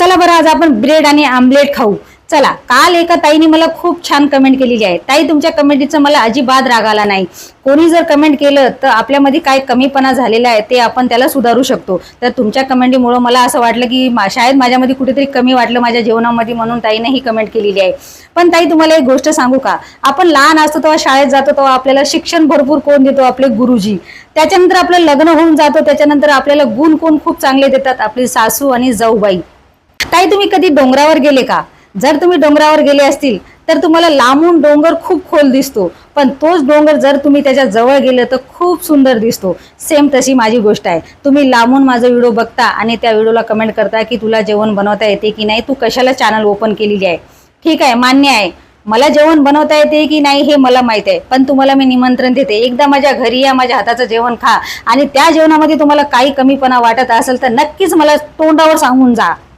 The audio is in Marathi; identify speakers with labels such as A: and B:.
A: चला बरं, आज आपण ब्रेड आणि आमलेट खाऊ. चला, काल एका ताईने मला खूप छान कमेंट केलेली आहे. ताई, तुमच्या कमेंटचा मला अजिबात राग आला नाही. कोणी जर कमेंट केलं तर आपल्यामध्ये काय कमीपणा झालेला आहे ते आपण त्याला सुधारू शकतो. तर तुमच्या कमेंटमुळे मला असं वाटलं की शायद माझ्यामध्ये कुठेतरी कमी वाटलं माझ्या जीवनामध्ये, म्हणून ताईने ही कमेंट केलेली आहे. पण ताई, तुम्हाला एक गोष्ट सांगू का? आपण लहान असतो तेव्हा, शाळेत जातो तेव्हा आपल्याला शिक्षण भरपूर कोण देतो? आपले गुरुजी. त्याच्यानंतर आपलं लग्न होऊन जातो, त्याच्यानंतर आपल्याला गुण कोण खूप चांगले देतात? आपली सासू आणि जाऊबाई. ताई, तुम्ही कधी डोंगरावर गेले का? जर तुम्ही डोंगरावर गेले असतील तर तुम्हाला लांबून डोंगर खूप खोल दिसतो, पण तोच डोंगर जर तुम्ही त्याच्या जवळ गेले तर खूप सुंदर दिसतो. सेम तशी माझी गोष्ट आहे. तुम्ही लांबून माझा व्हिडिओ बघता आणि त्या व्हिडिओला कमेंट करता की तुला जेवण बनवता येते की नाही, तू कशाला चॅनल ओपन केलेली आहे. ठीक आहे, मान्य आहे, मला जेवण बनवता येते की नाही हे मला माहित आहे. पण तुम्हाला मी निमंत्रण देते, एकदा माझ्या घरी या, माझ्या हाताचं जेवण खा, आणि त्या जेवणामध्ये तुम्हाला काही कमीपणा वाटत असेल तर नक्कीच मला तोंडावर सांगून जा.